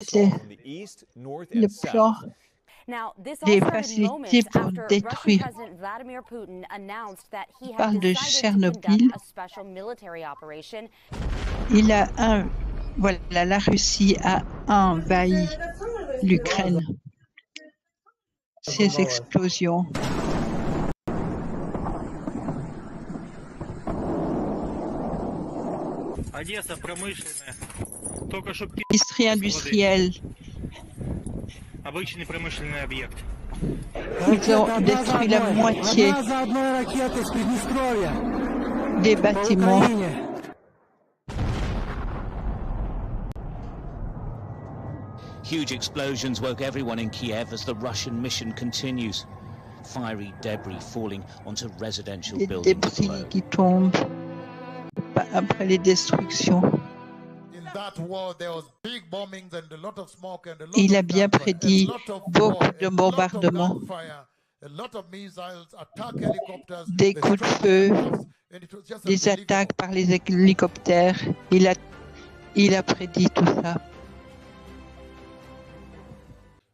C'était le plan des facilités pour détruire. On parle de Tchernobyl. Voilà, la Russie a envahi l'Ukraine. Ces explosions. Industrie industrielle. Ils ont détruit la moitié des bâtiments. Huge explosions woke everyone in Kiev as the Russian mission continues. Fiery debris falling onto residential buildings. Des débris qui tombent après les destructions. Il a bien prédit beaucoup de bombardements, des coups de feu, des attaques par les hélicoptères. Il a prédit tout ça.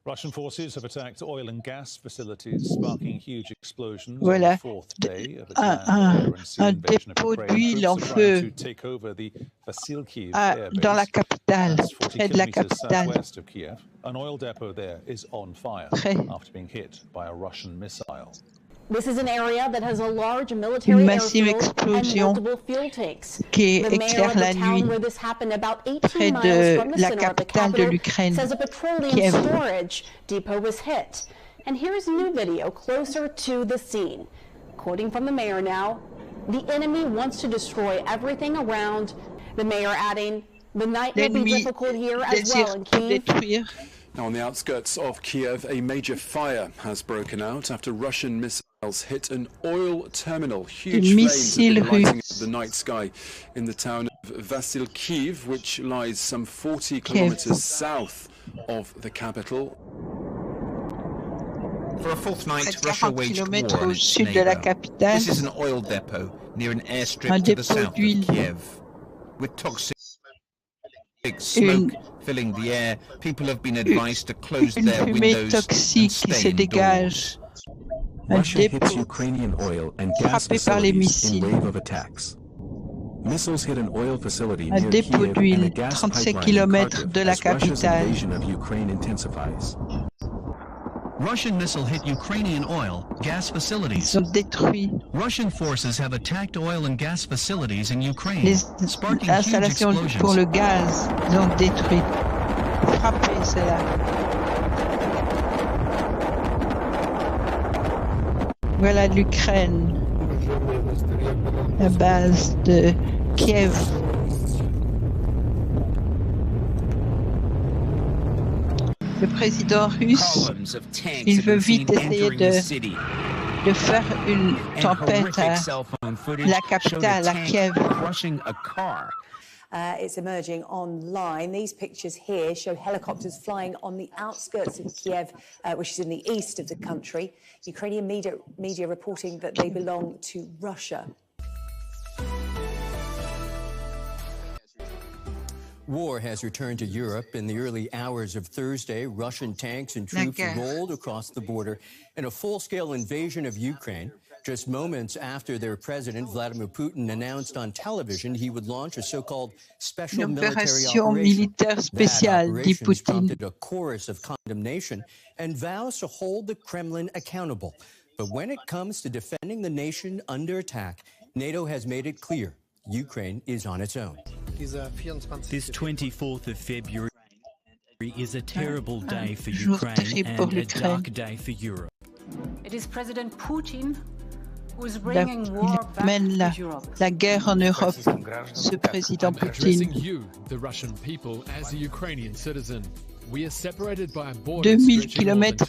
Russian forces have attacked oil and gas facilities, sparking huge explosions voilà. on the fourth day of Un dépôt d'huile en feu dans la capitale, près de la capitale. An oil depot there is on fire after being hit by a Russian missile. This is an area that has a large military airfield and multiple fuel tanks. Qui the mayor éclaire of la the town nuit where this happened, about 18 près miles de from the la center of the capitale de capital, l'Ukraine, says a petroleum Kiev. storage depot was hit. And here's new video closer to the scene. Quoting from the mayor now, the enemy wants to destroy everything around. The mayor adding, the night will be difficult here as well in Kyiv. Now, on the outskirts of Kiev, a major fire has broken out after Russian missiles hit an oil terminal. Huge flames have been lighting up the night sky in the town of Vasilkiv, which lies some 40 kilometers south of the capital. For a fourth night, Russia waged war on its neighbor. This is an oil depot near an airstrip to the south of Kiev, with toxic smoke filling the air. People have been advised to close their windows and stay indoors. Russia hits Ukrainian oil and gas facilities in wave of attacks. Missiles hit an oil facility near Kiev and a gas pipeline in Kharkiv as Russia's invasion of Ukraine intensifies. Russian missile hit Ukrainian oil, gas facilities. Russian forces have attacked oil and gas facilities in Ukraine, sparking huge explosions. Pour le gaz, ils ont détruit, frappé cela. Voilà l'Ukraine, la base de Kiev. Le président russe, il veut vite essayer de faire une tempête à la capitale, à Kiev. It's emerging online. These pictures here show helicopters flying on the outskirts of Kiev, which is in the east of the country. Ukrainian media reporting that they belong to Russia. War has returned to Europe. In the early hours of Thursday, Russian tanks and troops rolled across the border in a full-scale invasion of Ukraine. Just moments after their president, Vladimir Putin, announced on television he would launch a so-called special military operation. That operation prompted a chorus of condemnation and vows to hold the Kremlin accountable. But when it comes to defending the nation under attack, NATO has made it clear Ukraine is on its own. This 24th of February is a terrible day for Ukraine and a dark day for Europe. It is President Putin who is bringing war back to Europe. La guerre en Europe, ce président Poutine. Addressing you, the Russian people, as a Ukrainian citizen. 2000 kilomètres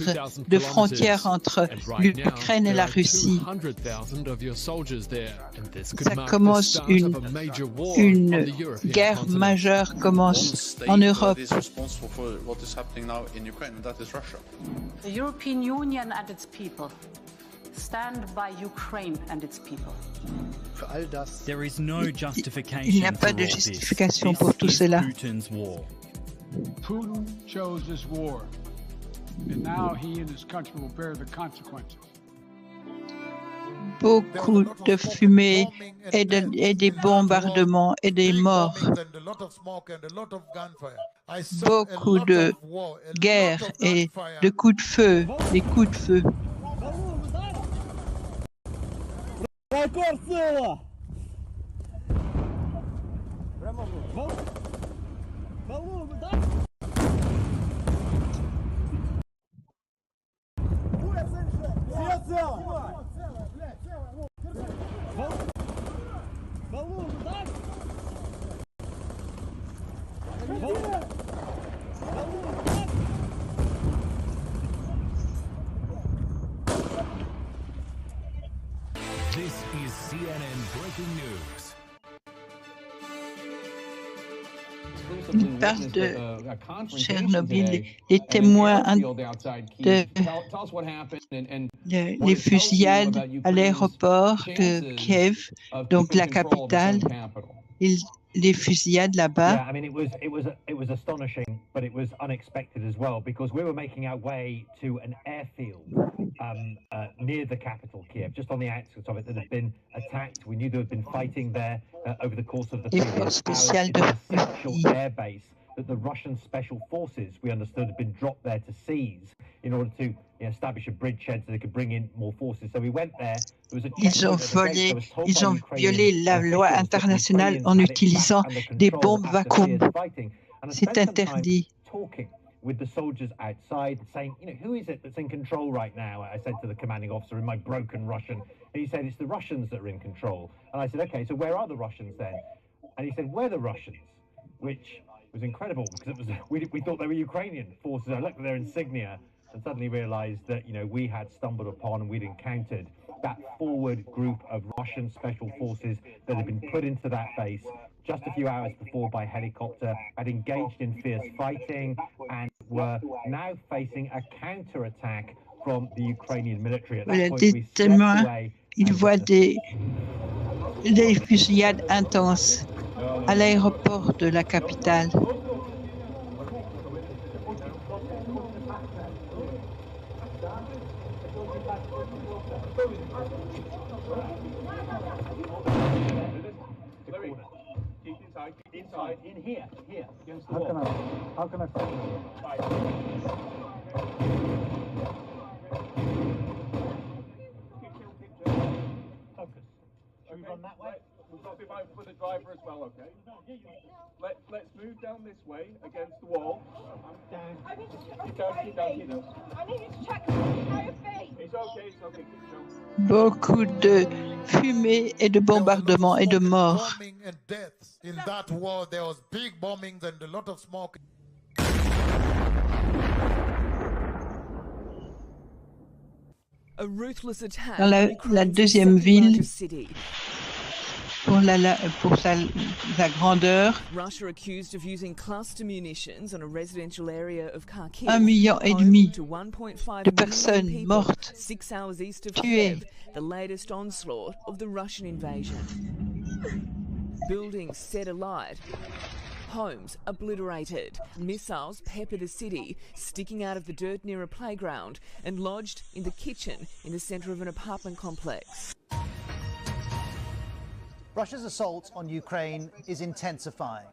de frontière entre l'Ukraine et la Russie. Ça commence une guerre majeure commence en Europe. The European Union and its people stand by Ukraine and its people. There is no justification Il n'y a pas de justification pour tout cela. Putin chose this war, and now he and his country will bear the consequences. Beaucoup de fumée et des bombardements et des morts. Beaucoup de guerres et de coups de feu, des coups de feu. This is CNN Breaking News. Il parle de Tchernobyl, les témoins les fusillades à l'aéroport de Kiev, donc la capitale. Les fusillades là-bas. Yeah, I mean, it was astonishing, but it was unexpected as well, because we were making our way to an airfield near the capital, Kiev, just on the outskirts of it, that had been attacked. We knew there had been fighting there over the course of the previous hours. It's an essential air base that the Russian special forces, we understood, had been dropped there to seize in order to establish a bridgehead so they could bring in more forces. So we went there. Ils ont violé la loi internationale en utilisant des bombes vacuum. C'est interdit. With the soldiers outside, saying, who is it that's in control right now? I said to the commanding officer in my broken Russian. And he said, it's the Russians that are in control. And I said, okay, so where are the Russians then? And he said, we're the Russians, which was incredible, because we thought they were Ukrainian forces. I looked at their insignia and suddenly realized that, we had stumbled upon and we'd encountered that forward group of Russian special forces that had been put into that base just a few hours before by helicopter, had engaged in fierce fighting, and were now facing a counter-attack from the Ukrainian military. At that point, we stepped away. Ils voient des fusillades intenses à l'aéroport de la capitale. Inside, in here, against the wall. How can I focus? Should we run that way? We've got to be mindful of the driver as well, okay? Let's move down this way against the wall. I'm down. I need to check. I need you to check my feet. It's okay, keep going. Beaucoup de fumée et de bombardements et de morts. In that war, there was big bombings and a lot of smoke. Dans la deuxième ville, pour sa grandeur, 1,5 million de personnes mortes, tuées. Buildings set alight, homes obliterated, missiles pepper the city, sticking out of the dirt near a playground and lodged in the kitchen in the centre of an apartment complex. Russia's assault on Ukraine is intensifying.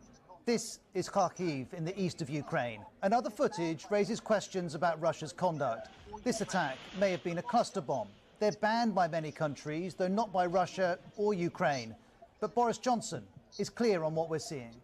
This is Kharkiv in the east of Ukraine. And other footage raises questions about Russia's conduct. This attack may have been a cluster bomb. They're banned by many countries, though not by Russia or Ukraine. But Boris Johnson is clear on what we're seeing.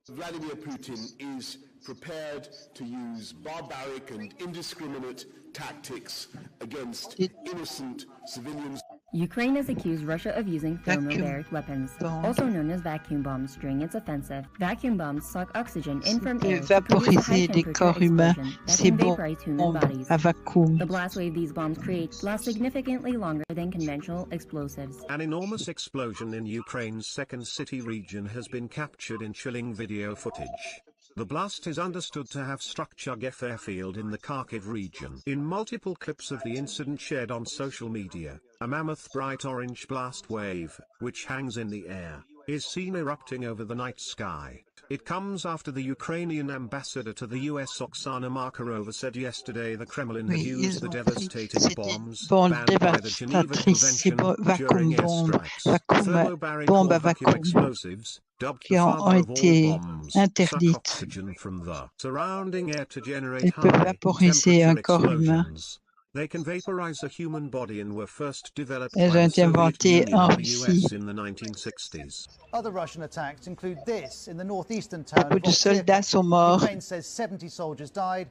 Vladimir Putin is prepared to use barbaric and indiscriminate tactics against innocent civilians. Ukraine has accused Russia of using thermobaric weapons, also known as vacuum bombs, during its offensive. Vacuum bombs suck oxygen in from air to produce a high-temperature explosion that can vaporize human bodies. The blast wave these bombs create lasts significantly longer than conventional explosives. An enormous explosion in Ukraine's second city region has been captured in chilling video footage. The blast is understood to have struck Chugev airfield in the Kharkiv region. In multiple clips of the incident shared on social media, a mammoth bright orange blast wave, which hangs in the air, is seen erupting over the night sky. It comes after the Ukrainian ambassador to the US Oksana Markarova said yesterday the Kremlin had used the devastating bombs banned by the Geneva Convention during airstrikes. Thermobaric vacuum explosives, dubbed the father of all bombs, suck oxygen from the surrounding air to generate high-temperature explosions. They can vaporize a human body and were first developed by the Soviet Union and the US in the 1960s. Other Russian attacks include this in the northeastern town of Volkivka. Ukraine says 70 soldiers died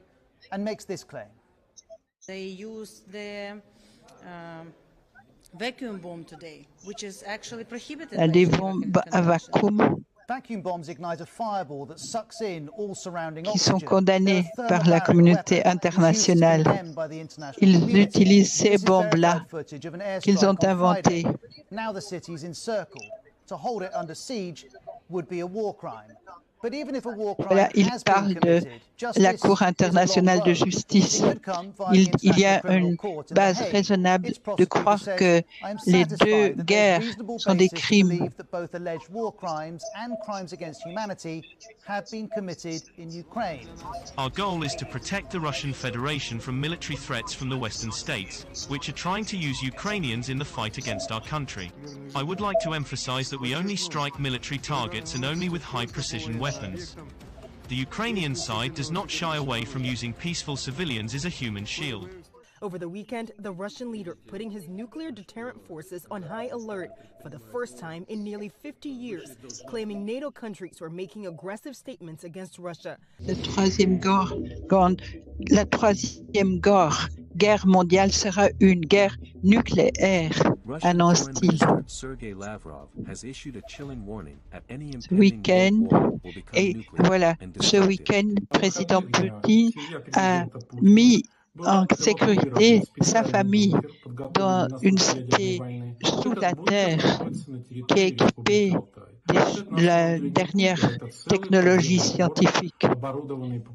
and makes this claim. They used the vacuum bomb today, which is actually prohibited. Des bombes à vacuum Vacuum bombs ignite a fireball that sucks in all surrounding qui sont oxygen. condamnés par la communauté internationale. Ils utilisent ces bombes-là qu'ils ont inventées. Now the city is encircled. To hold it under siege would be a war crime. But even if a war crime Il has parle been de committed, la Cour internationale de justice. Il y a une base raisonnable de croire que les deux guerres sont des crimes. both alleged war crimes and crimes against humanity have been committed in Ukraine. Our goal is to protect the Russian Federation from military threats from the Western states, which are trying to use Ukrainians in the fight against our country. I would like to emphasize that we only strike military targets and only with high-precision weapons. The Ukrainian side does not shy away from using peaceful civilians as a human shield. Over the weekend, the Russian leader putting his nuclear deterrent forces on high alert for the first time in nearly 50 years, claiming NATO countries were making aggressive statements against Russia. La troisième guerre mondiale sera une guerre nucléaire, annonce-t-il. Ce week-end, et voilà, ce week-end, le président Poutine a mis en sécurité sa famille dans une cité sous la terre qui est équipée de la dernière technologie scientifique.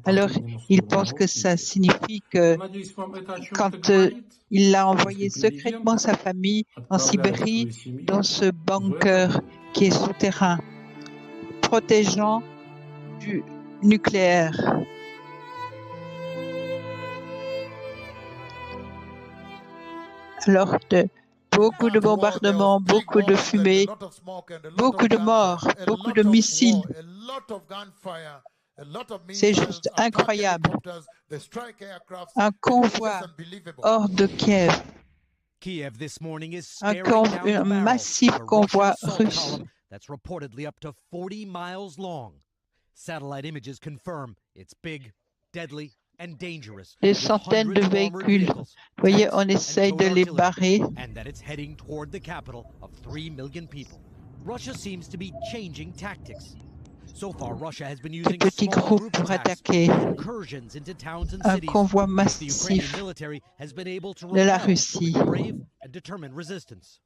Alors, il pense que ça signifie que quand il a envoyé secrètement sa famille en Sibérie dans ce bunker qui est souterrain, protégeant du nucléaire. Alors, beaucoup de bombardements, beaucoup de fumée, beaucoup de morts, beaucoup de missiles. C'est juste incroyable. Un convoi hors de Kiev. Un massif convoi russe. That's reportedly up to 40 miles long. Satellite images confirm it's big, deadly, and dangerous. Des centaines de véhicules. Vous voyez, on essaye de les barrer. And that it's heading toward the capital of 3 million people. Russia seems to be changing tactics. So far, Russia has been using small group attacks and incursions into towns and cities. Un convoi The Ukrainian massif military has been able to de la repel Russie. with brave and determined resistance.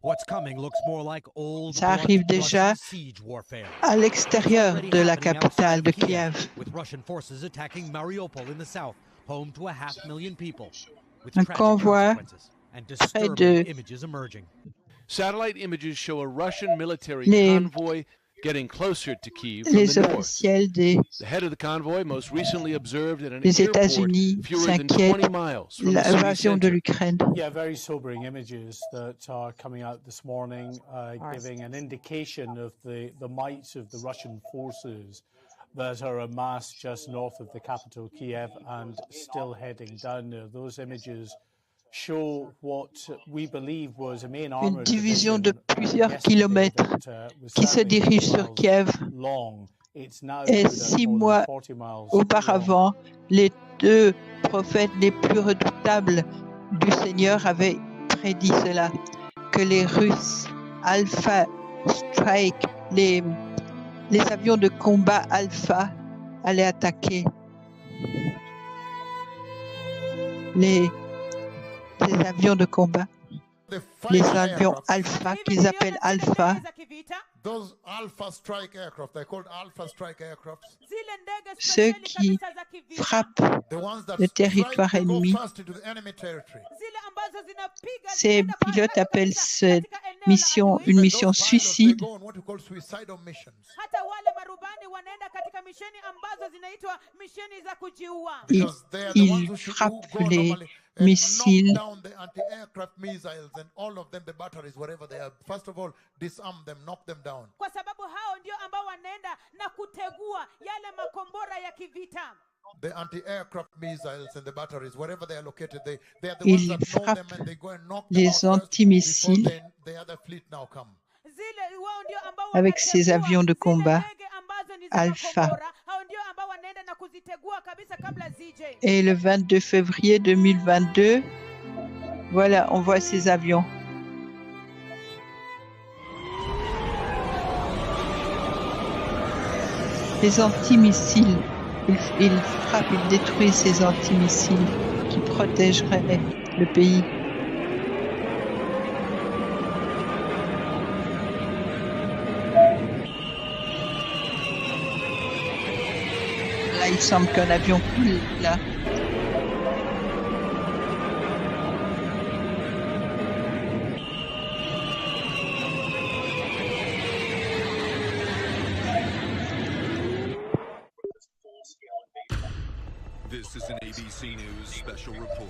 What's coming looks more like old Ça arrive déjà siege warfare. à l'extérieur de la capitale de Kiev. With Russian forces attacking Mariupol in the south, home to 500,000 people, with Un tragic convoi consequences and près disturbing de images emerging. Satellite images show a Russian military Les- convoy getting closer to Kyiv from Les the north. officiels des The head of the convoy most recently observed at an les airport États-Unis fewer than 20 s'inquiètent miles de from the city l'invasion de center. l'Ukraine. Yeah, very sobering images that are coming out this morning, giving an indication of the might of the Russian forces that are amassed just north of the capital, Kiev, and still heading down there. Those images show what we believe was a main Une armored division de division, plusieurs yesterday kilomètres was qui se certainly dirige 20 sur Kiev. miles long. It's now Et stood at 6 more than mois 40 miles auparavant, les deux prophètes les plus redoutables du Seigneur avaient prédit cela, que les Russes Alpha Strike, les avions de combat Alpha allaient attaquer les avions de combat, les avions Alpha qu'ils appellent Alpha. Those Alpha strike aircraft, they're called Alpha strike aircraft. Ceux qui frappent le territoire ennemi. Ces pilotes appellent cette mission une mission suicide. il frappe les missiles. Down the anti-aircraft missiles and all of them, the batteries, wherever they are. First of all, disarm them, knock them down. The anti-aircraft missiles and the batteries, wherever they are located, they are the ones that know them and they go and knock them out first before the other fleet now come. Avec ses avions de combat Alpha. Et le 22 février 2022, voilà, on voit ces avions. Les antimissiles, il frappe, il détruit ces antimissiles qui protégeraient le pays. Là, il semble qu'un avion coule, là. This is an ABC News special report.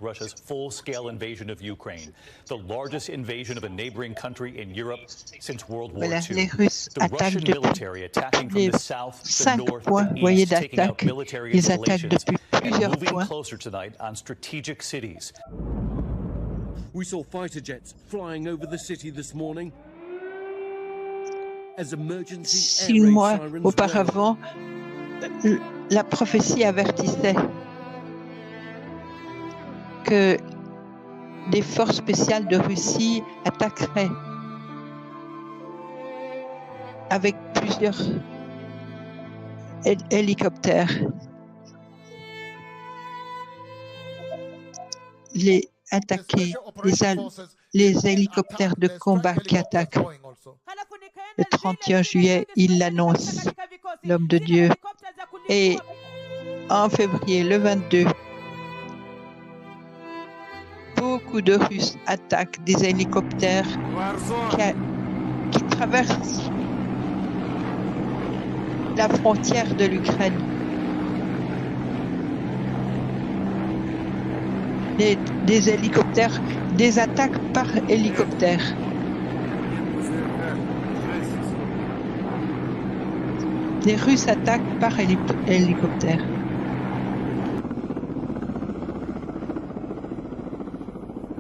Russia's full-scale invasion of Ukraine, the largest invasion of a neighboring country in Europe since World War II. The Russian military attacking from the south, the north, the east, taking out military installations and moving closer tonight on strategic cities. We saw fighter jets flying over the city this morning. As emergency 6 mois auparavant, la prophétie avertissait que des forces spéciales de Russie attaqueraient avec plusieurs hélicoptères. Les hélicoptères de combat qui attaquent. Le 31 juillet, il l'annonce, l'homme de Dieu. Et en février, le 22, beaucoup de Russes attaquent des hélicoptères qui traversent la frontière de l'Ukraine. Des hélicoptères, des attaques par hélicoptère. Les Russes attaquent par hélicoptère.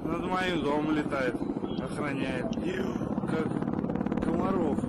Над моим домом летает, охраняет, как комаров.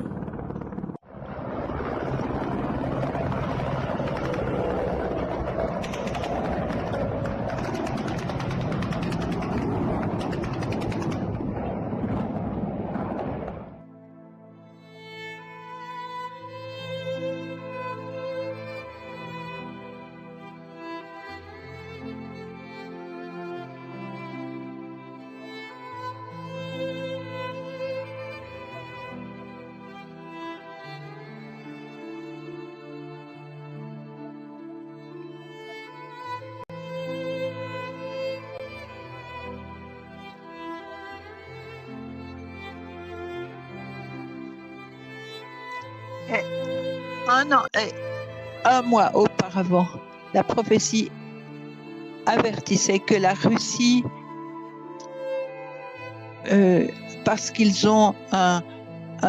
Un mois auparavant, la prophétie avertissait que la Russie, parce qu'ils ont un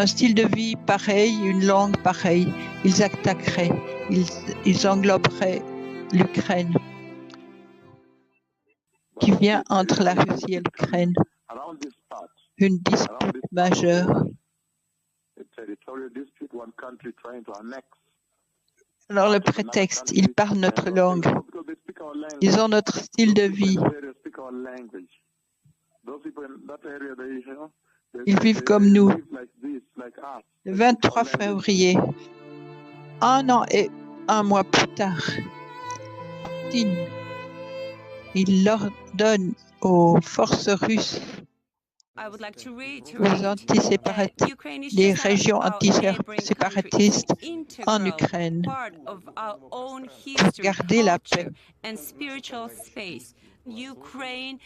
style de vie pareil, une langue pareille, ils attaqueraient, ils engloberaient l'Ukraine, qui vient entre la Russie et l'Ukraine. Une dispute majeure. Alors le prétexte, ils parlent notre langue, ils ont notre style de vie, ils vivent comme nous. Le 23 février, un an et un mois plus tard, il ordonne aux forces russes, aux antiséparatistes, les régions antiséparatistes en Ukraine, pour garder la paix. Ukraine,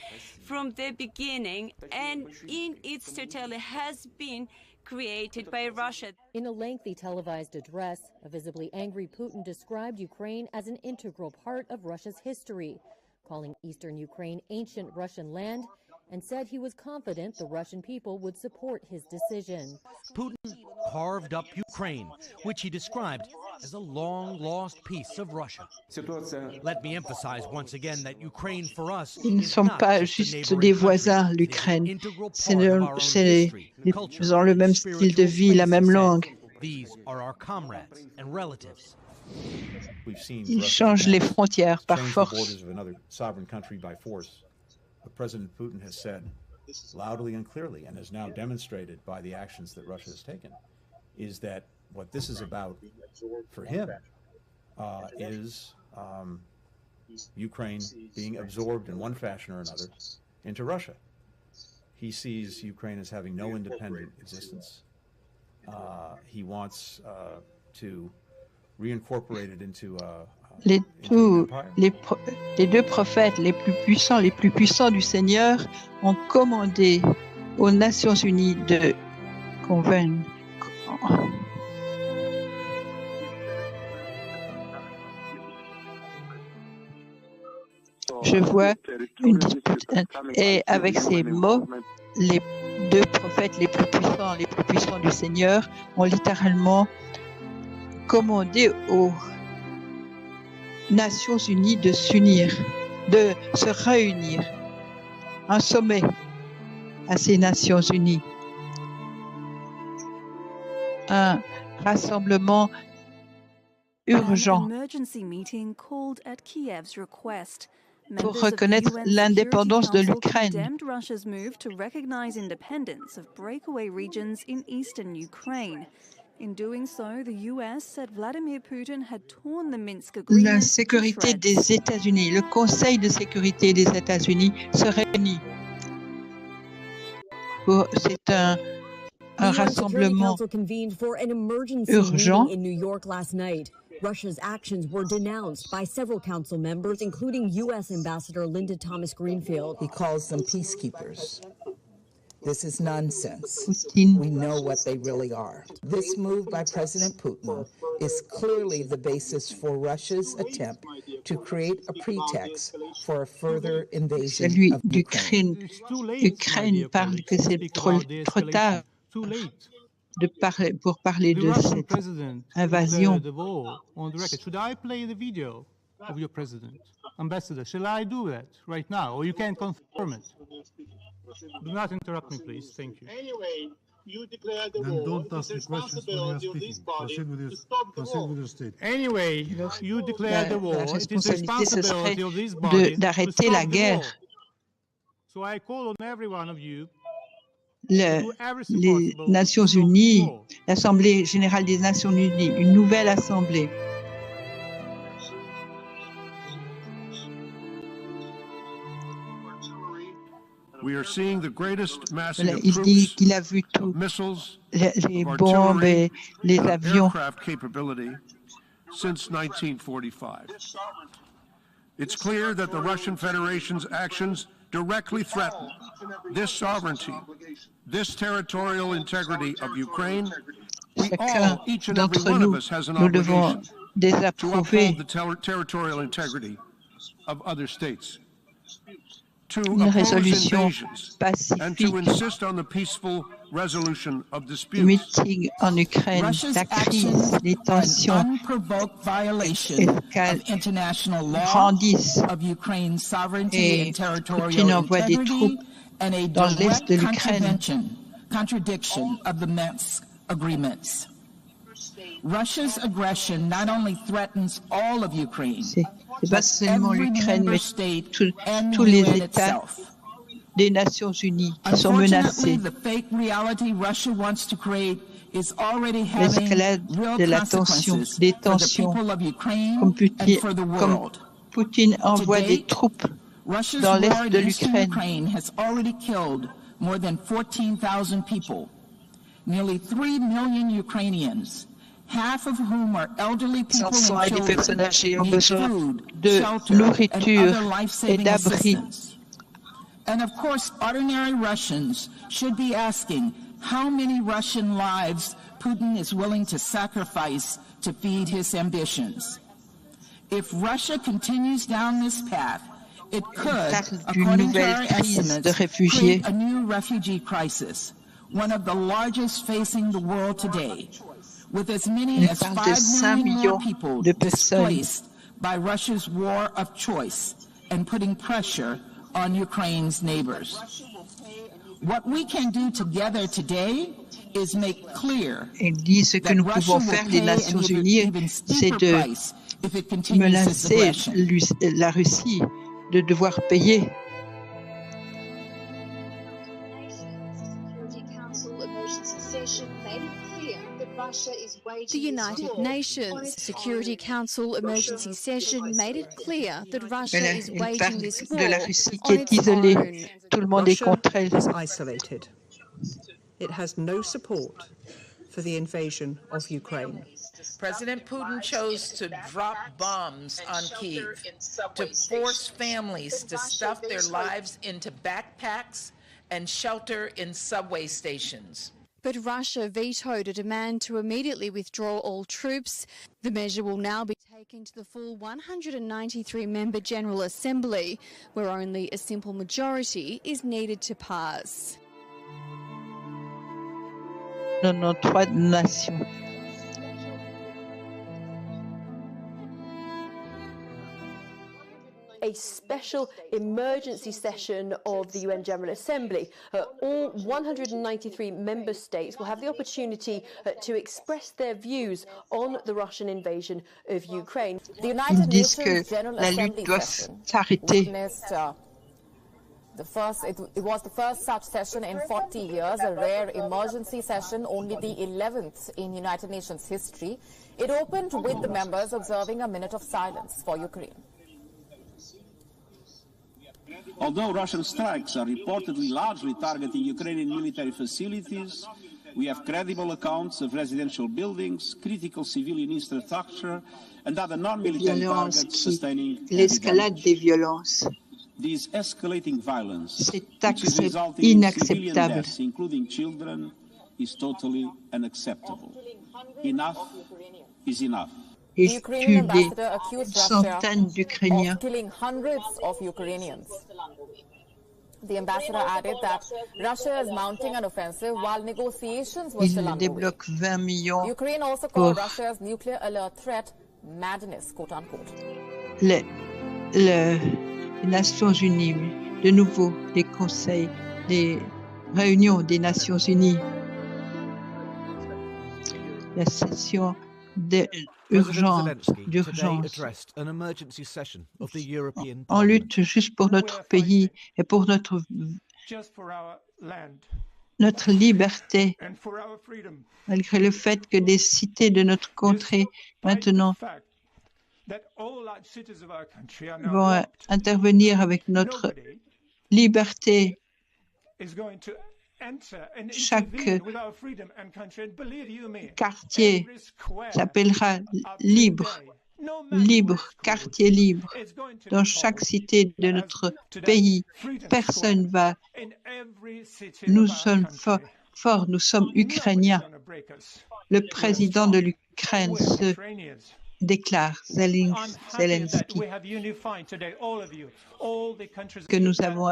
from the beginning and in its totality, has been created by Russia. In a lengthy televised address, a visibly angry Putin described Ukraine as an integral part of Russia's history, calling eastern Ukraine ancient Russian land, and said he was confident the Russian people would support his decision. Putin carved up Ukraine, which he described as a long-lost piece of Russia. Let me emphasize once again that Ukraine for us Ils ne sont pas juste des voisins, l'Ukraine. Ils ont le même style de vie, la même langue. These are our comrades and relatives. Ils changent les frontières par force. President Putin has said loudly and clearly, and is now demonstrated by the actions that Russia has taken, is that what this is about for him is Ukraine being absorbed in one fashion or another into Russia. He sees Ukraine as having no independent existence. He wants to reincorporate it into les deux prophètes les plus puissants du Seigneur ont commandé aux Nations Unies de convaincre. Je vois une dispute, et avec ces mots, les deux prophètes les plus puissants du Seigneur ont littéralement commandé aux Nations Unies de s'unir, de se réunir, un sommet à ces Nations Unies, un rassemblement urgent pour reconnaître l'indépendance de l'Ukraine. In doing so, the US said Vladimir Putin had torn the Minsk La agreement. sécurité des États-Unis, le Conseil de sécurité des États-Unis se réunit. C'est un rassemblement urgent. In New York last night. Russia's actions were denounced by several council members, including U.S. Ambassador Linda Thomas Greenfield. He calls them peacekeepers. This is nonsense. Putin. We know what they really are. This move by President Putin is clearly the basis for Russia's attempt to create a pretext for a further invasion of Ukraine. L'Ukraine parle que c'est trop tard pour parler de cette invasion. Should I play the video of your president, ambassador? Shall I do that right now, or you can confirm it? Do not interrupt me, please. Thank you. Anyway, you declare the war. It is the responsibility of this body to stop the war. Anyway, you declare the war. It is the responsibility of this body d'arrêter la guerre. So I call on every one of you. Les Nations Unies, l'Assemblée générale des Nations Unies, une nouvelle assemblée. We are seeing the greatest massing Voilà, of il dit troops, qu'il a vu tout, missiles, les bombes et les avions. aircraft capability since 1945. It's clear that the Russian Federation's actions directly threaten this sovereignty, this territorial integrity of Ukraine. We all, each and every one of us, has an obligation to uphold the territorial integrity of other states, to oppose invasions, and to insist on the peaceful resolution of disputes. Meeting en Ukraine, la crise, les tensions grandissent et Poutine envoie des troupes dans l'est de l'Ukraine. Contradiction of the Minsk agreements. Russia's aggression not only threatens all of Ukraine, C'est pas seulement l'Ukraine, mais tous les États des Nations Unies qui sont menacés. L'escalade de la tension, des tensions, comme Poutine envoie des troupes dans l'est de l'Ukraine. More than 14,000 people, nearly 3 million Ukrainians, half of whom are elderly people and children, need food, shelter, and other life-saving assistance. And of course, ordinary Russians should be asking, how many Russian lives Putin is willing to sacrifice to feed his ambitions. If Russia continues down this path, it could, according to our estimates, create a new refugee crisis, one of the largest facing the world today, with as many as 5 million more people displaced by Russia's war of choice and putting pressure on Ukraine's neighbors. What we can do together today is make clear that Russia will pay an even steeper price if it continues this aggression. La Russie de devoir payer. The United Nations Security Council emergency session made it clear that Russia is waging this war de la Russie on its own. Tout le monde est contre elle. Russia is isolated. It has no support for the invasion of Ukraine. President Putin chose to drop bombs on Kyiv, to force families to stuff their lives into backpacks and shelter in subway stations. But Russia vetoed a demand to immediately withdraw all troops. The measure will now be taken to the full 193-member General Assembly, where only a simple majority is needed to pass. 93 nations. A special emergency session of the UN General Assembly. All 193 member states will have the opportunity to express their views on the Russian invasion of Ukraine. The United Nations General Assembly session witnessed it was the first such session in 40 years, a rare emergency session, only the 11th in United Nations history. It opened with the members observing a minute of silence for Ukraine. Although Russian strikes are reportedly largely targeting Ukrainian military facilities, we have credible accounts of residential buildings, critical civilian infrastructure, and other non-military targets sustaining l'escalade des violences. This escalating violence, C'est which is resulting in civilian inacceptable. deaths, including children, is totally unacceptable. Enough is enough. Il tue des centaines d'Ukrainiens. Of killing hundreds of Ukrainians. The ambassador added that Russia is mounting an offensive while negotiations were still Il underway. débloque 20 millions Ukraine also called Russia's nuclear alert threat madness, quote unquote. les Nations Unies, de nouveau les conseils, les réunions des Nations Unies, la session d'urgence. On lutte juste pour notre pays et pour notre liberté, malgré le fait que des cités de notre contrée maintenant vont intervenir avec notre liberté. Chaque quartier s'appellera libre, quartier libre. Dans chaque cité de notre pays, personne va. Nous sommes forts, nous sommes ukrainiens. Le président de l'Ukraine se déclare, Zelensky, que nous avons